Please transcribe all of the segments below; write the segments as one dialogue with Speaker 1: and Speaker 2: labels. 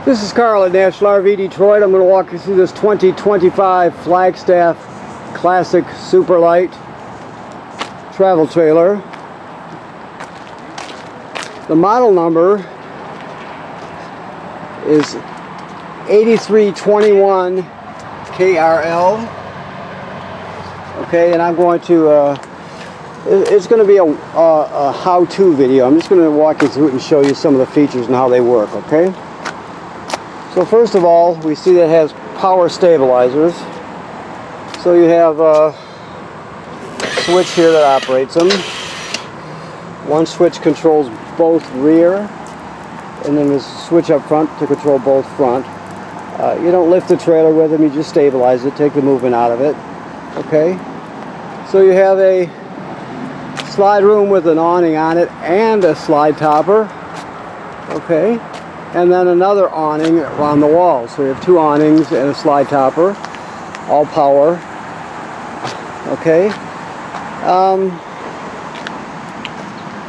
Speaker 1: This is Carl at National RV Detroit. I'm going to walk you through this 2025 Flagstaff Classic Super Lite travel trailer. The model number is 8321 KRL. Okay, and I'm going to it's going to be a how-to video. I'm just going to walk you through it and show you some of the features and how they work. Okay. So first of all, we see that it has power stabilizers. So you have a switch here that operates them. One switch controls both rear, and then there's a switch up front to control both front. You don't lift the trailer with them, you just stabilize it, take the movement out of it. Okay? So you have a slide room with an awning on it and a slide topper. Okay? And then another awning on the wall. So you have two awnings and a slide topper, all power. Okay.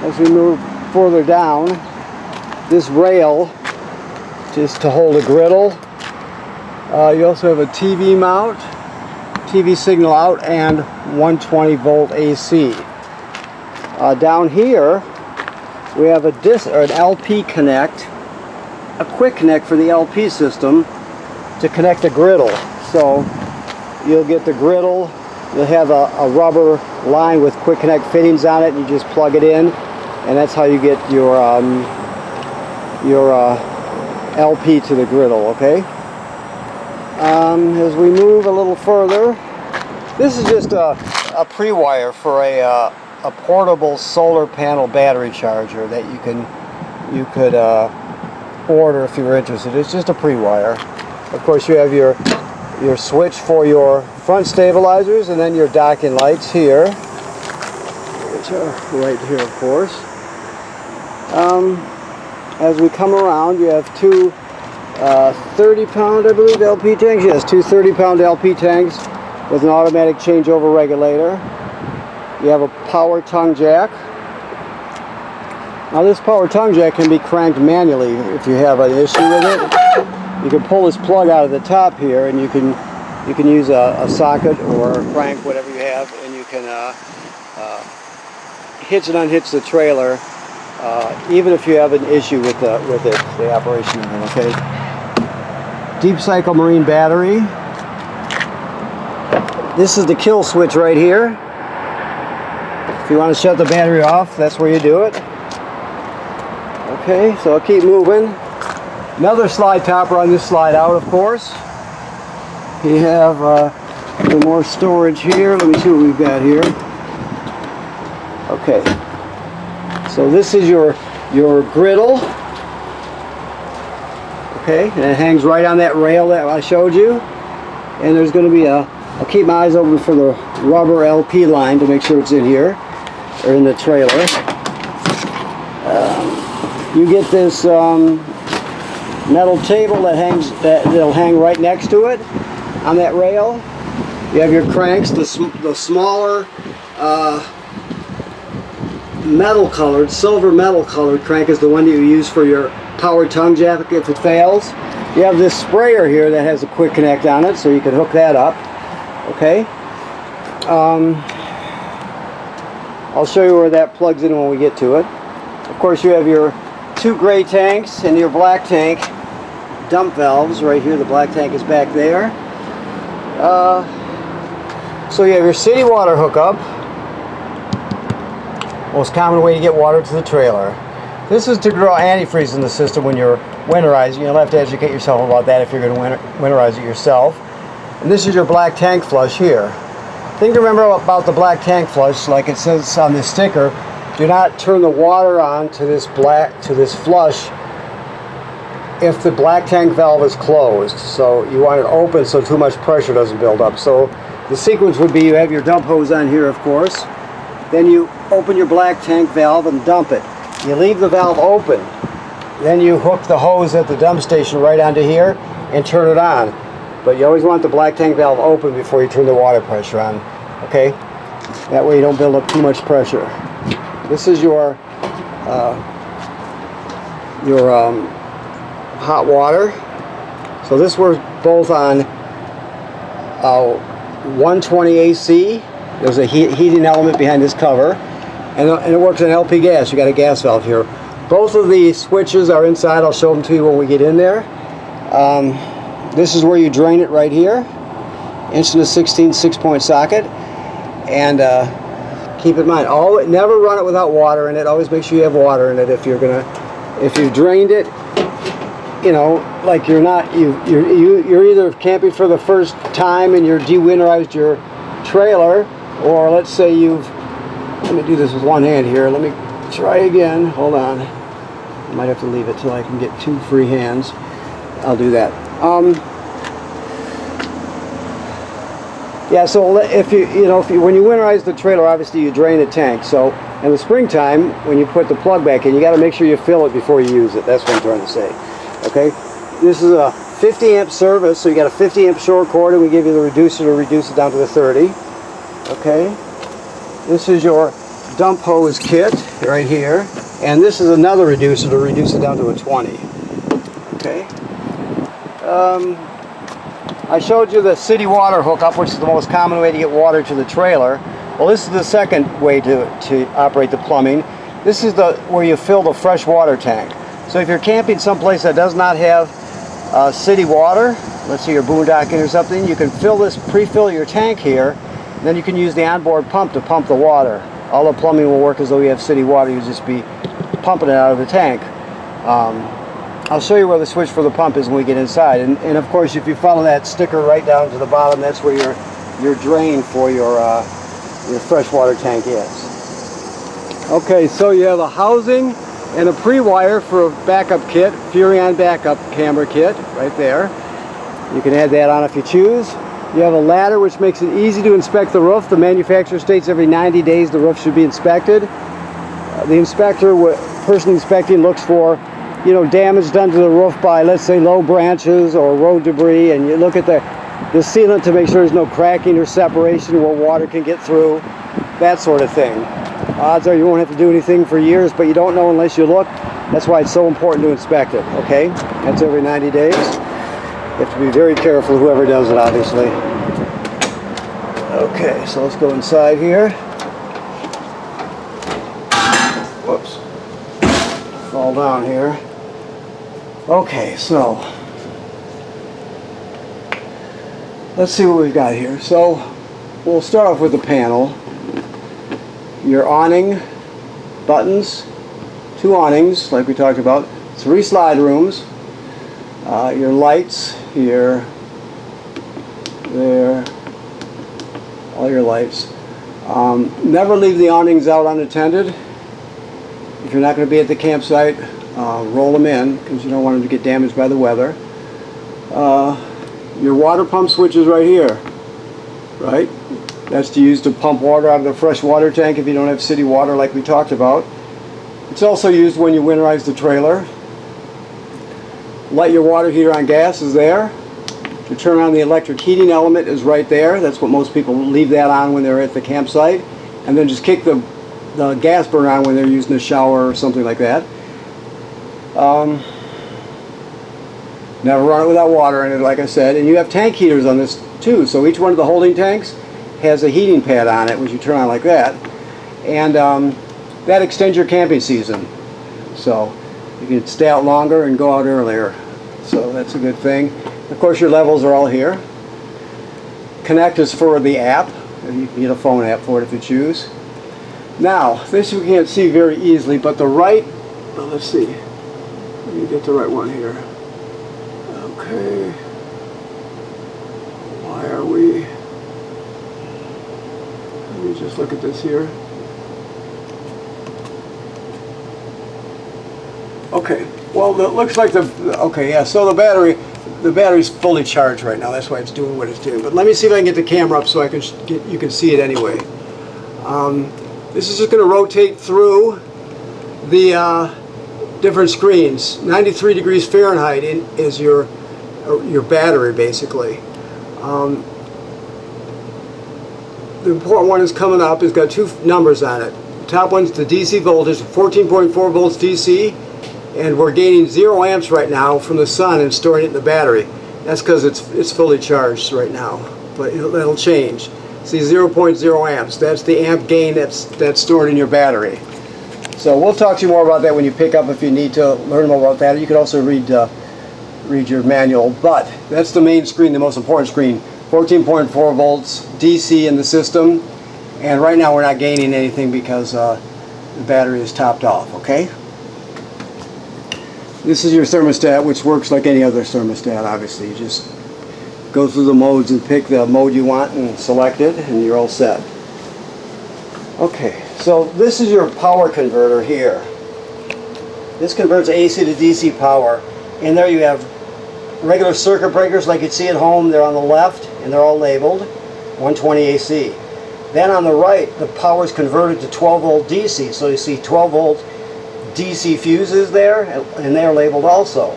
Speaker 1: As we move further down, this rail just to hold a griddle. You also have a TV mount, TV signal out, and 120 volt AC. Down here, we have an LP connect. A quick connect for the LP system to connect a griddle. So you'll get the griddle, you'll have a rubber line with quick connect fittings on it, and you just plug it in, and that's how you get your LP to the griddle. Okay. As we move a little further, this is just a pre-wire for a portable solar panel battery charger that you could order if you were interested. It's just a pre-wire. Of course, you have your switch for your front stabilizers, and then your docking lights here, which are right here, of course. As we come around, you have two 30-pound, I believe, LP tanks. Yes, two 30-pound LP tanks with an automatic changeover regulator. You have a power tongue jack. Now this power tongue jack can be cranked manually if you have an issue with it. You can pull this plug out of the top here, and you can use a socket or a crank, whatever you have, and you can hitch and unhitch the trailer, even if you have an issue with the operation of it. Okay. Deep cycle marine battery. This is the kill switch right here. If you want to shut the battery off, that's where you do it. Okay, so I'll keep moving. Another slide topper on this slide out, of course. You have some more storage here. Let me see what we've got here. Okay, so this is your griddle. Okay, and it hangs right on that rail that I showed you. And there's going to be I'll keep my eyes open for the rubber LP line to make sure it's in here, or in the trailer. You get this metal table that'll hang right next to it on that rail. You have your cranks. The smaller silver metal colored crank is the one that you use for your power tongue jack if it fails. You have this sprayer here that has a quick connect on it, so you can hook that up. Okay. I'll show you where that plugs in when we get to it. Of course, you have your two gray tanks and your black tank dump valves right here. The black tank is back there. So you have your city water hookup. Most common way to get water to the trailer. This is to grow antifreeze in the system when you're winterizing. You'll have to educate yourself about that if you're going to winterize it yourself. And this is your black tank flush here. Thing to remember about the black tank flush, like it says on this sticker, do not turn the water on to this flush if the black tank valve is closed. So you want it open so too much pressure doesn't build up. So the sequence would be you have your dump hose on here, of course. Then you open your black tank valve and dump it. You leave the valve open. Then you hook the hose at the dump station right onto here and turn it on. But you always want the black tank valve open before you turn the water pressure on. Okay? That way you don't build up too much pressure. This is your hot water. So this works both on 120 AC. There's a heating element behind this cover, and it works on LP gas. You got a gas valve here. Both of the switches are inside. I'll show them to you when we get in there. This is where you drain it right here. Inch and a 16 6-point socket. And keep in mind, never run it without water in it. Always make sure you have water in it. If you've drained it, you know, like you're either camping for the first time and you're de-winterized your trailer, or let's say let me do this with one hand here. Let me try again. Hold on. I might have to leave it till I can get 2 free hands. I'll do that. Yeah, so when you winterize the trailer, obviously you drain the tank. So in the springtime, when you put the plug back in, you got to make sure you fill it before you use it. That's what I'm trying to say. Okay, this is a 50 amp service, so you got a 50 amp short cord, and we give you the reducer to reduce it down to the 30. Okay, this is your dump hose kit right here, and this is another reducer to reduce it down to a 20. Okay. I showed you the city water hookup, which is the most common way to get water to the trailer. Well, this is the second way to operate the plumbing. This is where you fill the fresh water tank. So if you're camping someplace that does not have city water, let's say you're boondocking or something, you can pre-fill your tank here, and then you can use the onboard pump to pump the water. All the plumbing will work as though you have city water. You'll just be pumping it out of the tank. I'll show you where the switch for the pump is when we get inside, and of course, if you follow that sticker right down to the bottom, that's where your drain for your freshwater tank is. Okay, so you have a housing and a pre-wire for a backup kit, Furrion backup camera kit right there. You can add that on if you choose. You have a ladder, which makes it easy to inspect the roof. The manufacturer states every 90 days the roof should be inspected. The person inspecting looks for damage done to the roof by, let's say, low branches or road debris, and you look at the sealant to make sure there's no cracking or separation where water can get through, that sort of thing. Odds are you won't have to do anything for years, but you don't know unless you look. That's why it's so important to inspect it, okay? That's every 90 days. You have to be very careful, whoever does it, obviously. Okay, so let's go inside here. Whoops. Fall down here. Okay, so let's see what we've got here. So we'll start off with the panel. Your awning buttons, 2 awnings like we talked about, 3 slide rooms, your lights here, there, all your lights. Never leave the awnings out unattended. If you're not going to be at the campsite, roll them in because you don't want them to get damaged by the weather. Your water pump switch is right here, right? That's to use to pump water out of the fresh water tank if you don't have city water like we talked about. It's also used when you winterize the trailer. Light your water heater on gas is there. To turn on the electric heating element is right there. That's what most people leave that on when they're at the campsite. And then just kick the gas burner on when they're using a shower or something like that. Never run it without water in it, like I said. And you have tank heaters on this too. So each one of the holding tanks has a heating pad on it, which you turn on like that. And that extends your camping season. So you can stay out longer and go out earlier. So that's a good thing. Of course, your levels are all here. Connect is for the app. You can get a phone app for it if you choose. Now, this you can't see very easily, but the right, let's see. Let me get the right one here. Okay. Why are we? Let me just look at this here. Okay. Well, it looks like okay, yeah. So the battery's fully charged right now. That's why it's doing what it's doing. But let me see if I can get the camera up so I can you can see it anyway. This is just going to rotate through the different screens. 93 degrees Fahrenheit is your battery, basically. The important one is coming up. It's got 2 numbers on it. The top one's the DC voltage, 14.4 volts DC, and we're gaining 0 amps right now from the sun and storing it in the battery. That's because it's fully charged right now, but that'll change. See, 0.0 amps, that's the amp gain that's stored in your battery. So we'll talk to you more about that when you pick up if you need to learn more about that. You can also read your manual, but that's the main screen, the most important screen. 14.4 volts DC in the system, and right now we're not gaining anything because the battery is topped off, okay? This is your thermostat, which works like any other thermostat, obviously. You just go through the modes and pick the mode you want and select it, and you're all set. Okay, so this is your power converter here. This converts AC to DC power. In there you have regular circuit breakers like you'd see at home. They're on the left, and they're all labeled 120 AC. Then on the right, the power is converted to 12 volt DC. So you see 12 volt DC fuses there, and they're labeled also.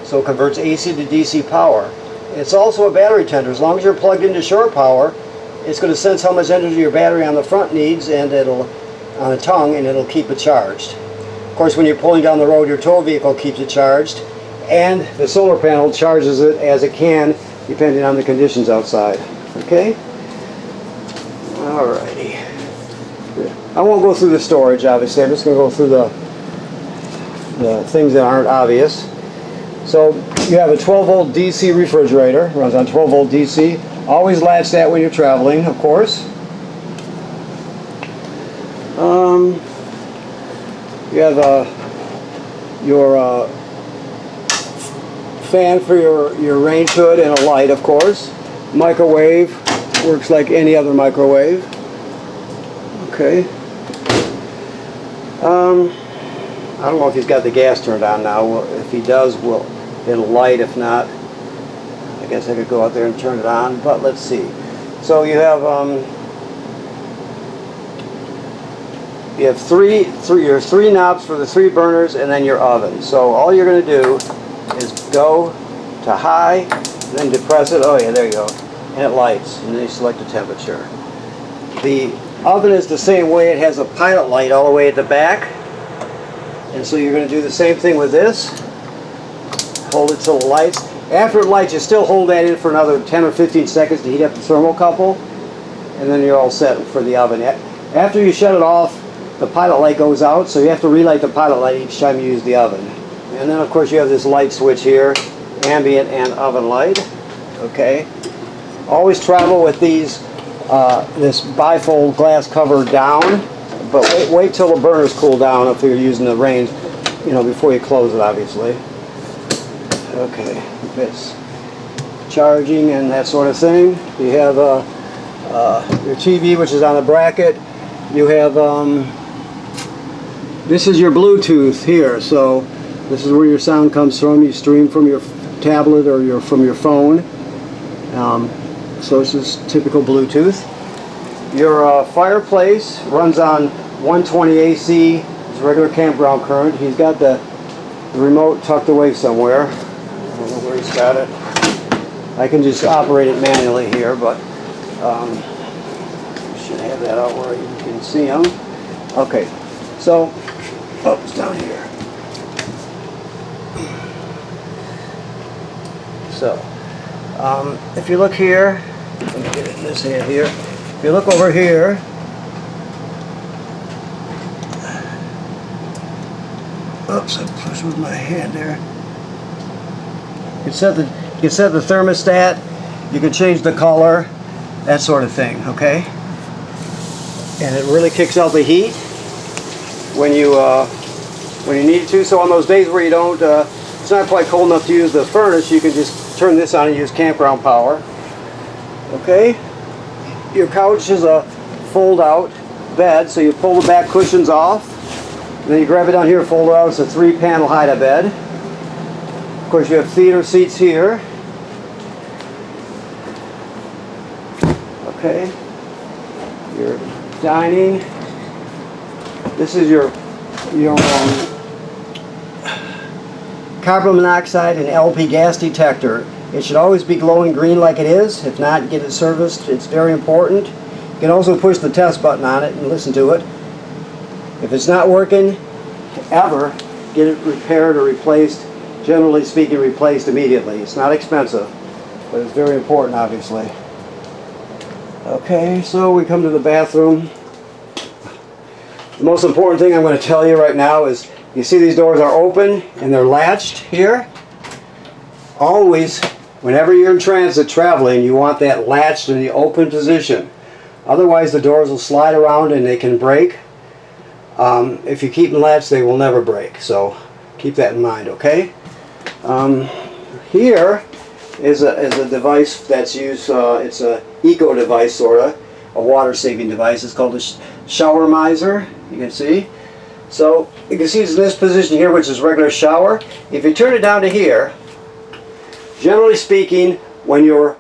Speaker 1: So it converts AC to DC power. It's also a battery tender. As long as you're plugged into shore power, it's going to sense how much energy your battery on the front needs, and it'll on the tongue, and it'll keep it charged. Of course, when you're pulling down the road, your tow vehicle keeps it charged, and the solar panel charges it as it can, depending on the conditions outside. Okay? Alrighty. I won't go through the storage, obviously. I'm just going to go through the things that aren't obvious. So you have a 12 volt DC refrigerator, runs on 12 volt DC. Always latch that when you're traveling, of course. You have your fan for your range hood and a light, of course. Microwave works like any other microwave. Okay. I don't know if he's got the gas turned on now. Well, if he does, it'll light. If not, I guess I could go out there and turn it on. But let's see. So you have your three knobs for the 3 burners, and then your oven. So all you're going to do is go to high, and then depress it. Oh yeah, there you go, and it lights. And then you select the temperature. The oven is the same way. It has a pilot light all the way at the back. And so you're going to do the same thing with this. Hold it till it lights. After it lights, you still hold that in for another 10 or 15 seconds to heat up the thermocouple, and then you're all set for the oven. After you shut it off, the pilot light goes out, so you have to relight the pilot light each time you use the oven. And then, of course, you have this light switch here, ambient and oven light. Okay. Always travel with these this bifold glass cover down. But wait till the burners cool down if you're using the range, before you close it, obviously. Okay, this charging and that sort of thing. You have your TV, which is on a bracket. You have this is your Bluetooth here. So this is where your sound comes from. You stream from your tablet or from your phone. So this is typical Bluetooth. Your fireplace runs on 120 AC. It's regular campground current. He's got the remote tucked away somewhere. I don't know where he's got it. I can just operate it manually here, but should have that out where you can see him. Okay, so it's down here. So if you look here, let me get it in this hand here. If you look over here, oops, I pushed with my hand there. You can set the thermostat, you can change the color, that sort of thing, okay? And it really kicks out the heat when you need to. So on those days where you don't, it's not quite cold enough to use the furnace, you can just turn this on and use campground power, okay? Your couch is a fold-out bed, so you pull the back cushions off, and then you grab it down here, fold it out. It's a 3-panel hide-a-bed. Of course, you have theater seats here. Okay. Your dining. This is your carbon monoxide and LP gas detector. It should always be glowing green like it is. If not, get it serviced. It's very important. You can also push the test button on it and listen to it. If it's not working, ever, get it repaired or replaced, generally speaking, replaced immediately. It's not expensive, but it's very important, obviously. Okay, so we come to the bathroom. The most important thing I'm going to tell you right now is, you see these doors are open and they're latched here. Always, whenever you're in transit traveling, you want that latched in the open position. Otherwise the doors will slide around and they can break. If you keep them latched, they will never break. So keep that in mind, okay? Here is a device that's used, it's a eco device sort of, a water saving device. It's called a shower miser, you can see. So you can see it's in this position here, which is regular shower. If you turn it down to here, generally speaking, when you're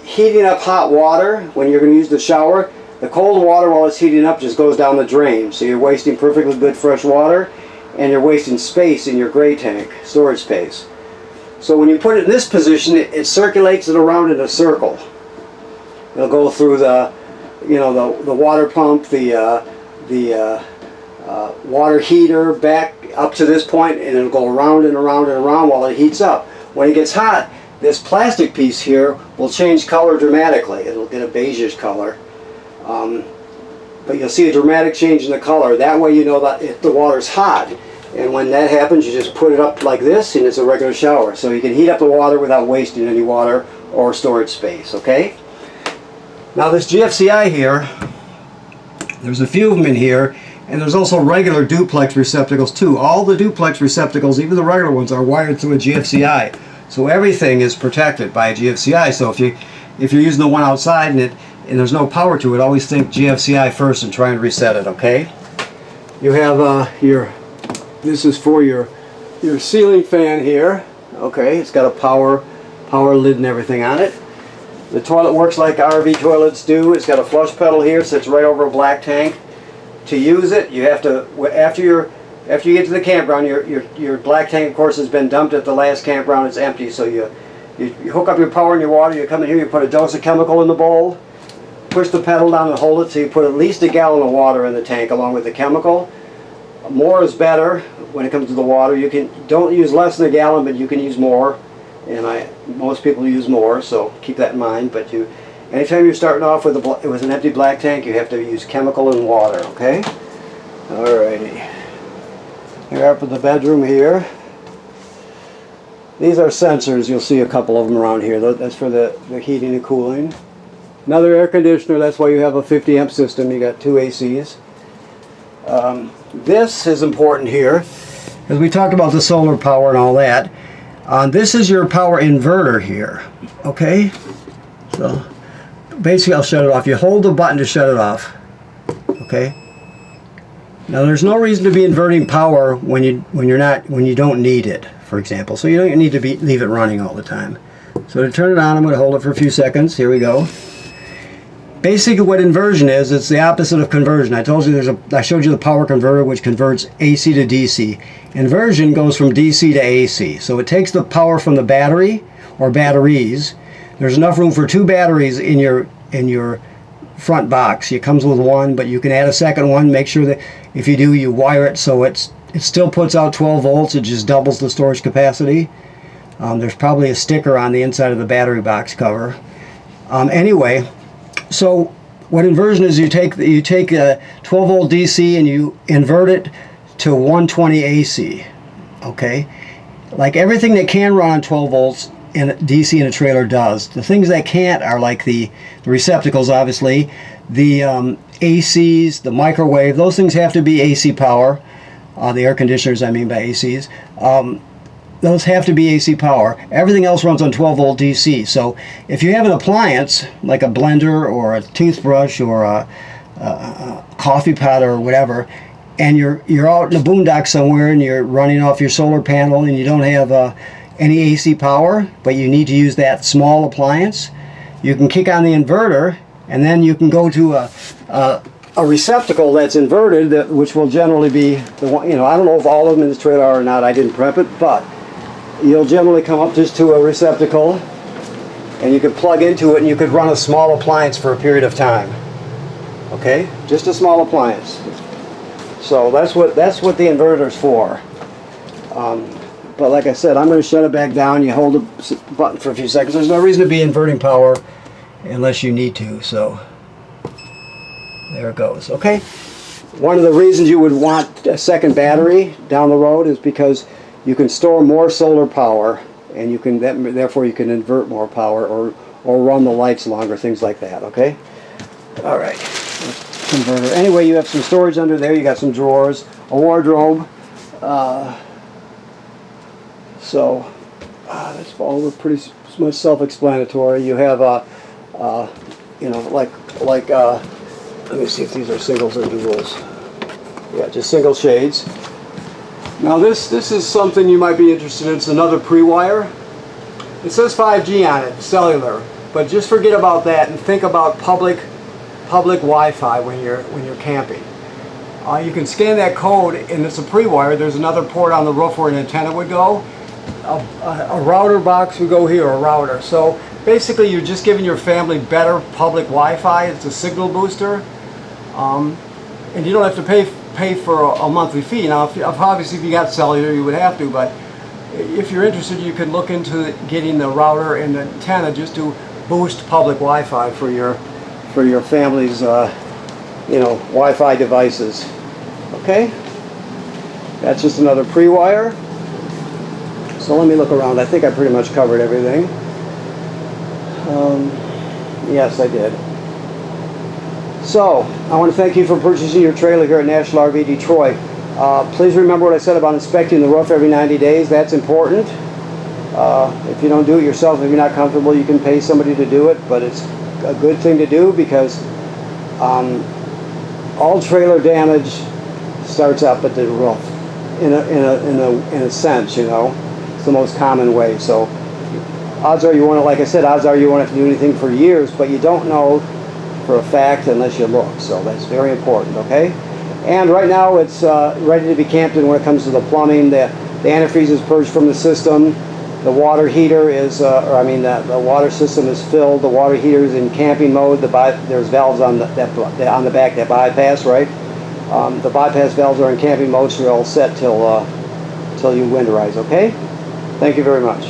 Speaker 1: heating up hot water, when you're going to use the shower, the cold water while it's heating up just goes down the drain. So you're wasting perfectly good fresh water, and you're wasting space in your gray tank, storage space. So when you put it in this position, it circulates it around in a circle. It'll go through the, the water pump, the water heater back up to this point, and it'll go around and around and around while it heats up. When it gets hot, this plastic piece here will change color dramatically. It'll get a beigeish color. But you'll see a dramatic change in the color. That way you know that the water's hot. And when that happens, you just put it up like this, and it's a regular shower. So you can heat up the water without wasting any water or storage space, okay? Now this GFCI here, there's a few of them in here, and there's also regular duplex receptacles too. All the duplex receptacles, even the regular ones, are wired through a GFCI. So everything is protected by a GFCI. So if you're using the one outside and there's no power to it, always think GFCI first and try and reset it, okay? You have this is for your ceiling fan here, okay? It's got a power lid and everything on it. The toilet works like RV toilets do. It's got a flush pedal here, sits right over a black tank. To use it, you have to, after you get to the campground, your black tank, of course, has been dumped at the last campground. It's empty, so you hook up your power and your water. You come in here, you put a dose of chemical in the bowl, push the pedal down and hold it, so you put at least a gallon of water in the tank along with the chemical. More is better when it comes to the water. Don't use less than a gallon, but you can use more, and most people use more, so keep that in mind. But anytime you're starting off with an empty black tank, you have to use chemical and water, okay? Alrighty. Here up in the bedroom here. These are sensors. You'll see a couple of them around here. That's for the heating and cooling. Another air conditioner. That's why you have a 50 amp system. You got two ACs. This is important here, as we talked about the solar power and all that. This is your power inverter here, okay? So basically I'll shut it off. You hold the button to shut it off, okay? Now there's no reason to be inverting power when you don't need it, for example. So you don't need to leave it running all the time. So to turn it on, I'm going to hold it for a few seconds. Here we go. Basically what inversion is, it's the opposite of conversion. I told you I showed you the power converter, which converts AC to DC. Inversion goes from DC to AC. So it takes the power from the battery or batteries. There's enough room for two batteries in your front box. It comes with one, but you can add a second one. Make sure that if you do, you wire it so it still puts out 12 volts. It just doubles the storage capacity. There's probably a sticker on the inside of the battery box cover. Anyway, so what inversion is, you take a 12 volt DC and you invert it to 120 AC. Okay, like everything that can run on 12 volts in DC in a trailer does. The things that can't are like the receptacles, obviously, the ACs, the microwave. Those things have to be AC power. The air conditioners, I mean by ACs. Those have to be AC power. Everything else runs on 12 volt DC. So if you have an appliance like a blender or a toothbrush or a coffee pot or whatever, and you're out in the boondocks somewhere and you're running off your solar panel and you don't have any AC power, but you need to use that small appliance, you can kick on the inverter, and then you can go to a receptacle that's inverted, which will generally be the one. I don't know if all of them in this trailer are or not. I didn't prep it, but you'll generally come up just to a receptacle, and you can plug into it, and you could run a small appliance for a period of time. Okay, just a small appliance. So that's what the inverter's for. But like I said, I'm going to shut it back down. You hold the button for a few seconds. There's no reason to be inverting power unless you need to. So there it goes. Okay. One of the reasons you would want a second battery down the road is because you can store more solar power, and you can therefore you can invert more power or run the lights longer, things like that. Okay. All right. Converter. Anyway, you have some storage under there. You got some drawers, a wardrobe. So that's all pretty much self-explanatory. You have you know, like let me see if these are singles or duals. Yeah, just single shades. Now this is something you might be interested in. It's another pre-wire. It says 5G on it, cellular, but just forget about that and think about public Wi-Fi when you're camping. You can scan that code, and it's a pre-wire. There's another port on the roof where an antenna would go. A router box would go here, a router. So basically, you're just giving your family better public Wi-Fi. It's a signal booster, and you don't have to pay for a monthly fee. Now, obviously, if you got cellular, you would have to. But if you're interested, you could look into getting the router and the antenna just to boost public Wi-Fi for your family's you know, Wi-Fi devices. Okay, that's just another pre-wire. So let me look around. I think I pretty much covered everything. Yes, I did. So I want to thank you for purchasing your trailer here at National RV Detroit. Please remember what I said about inspecting the roof every 90 days. That's important. If you don't do it yourself, if you're not comfortable, you can pay somebody to do it, but it's a good thing to do because all trailer damage starts up at the roof in a sense, you know. It's the most common way. So odds are you won't, like I said, odds are you won't have to do anything for years, but you don't know for a fact unless you look. So that's very important, okay? And right now it's ready to be camped in when it comes to the plumbing. The antifreeze is purged from the system. The water heater is, the water system is filled. The water heater is in camping mode. There's valves on the back that bypass, right? The bypass valves are in camping mode, so you're all set till you winterize, okay? Thank you very much.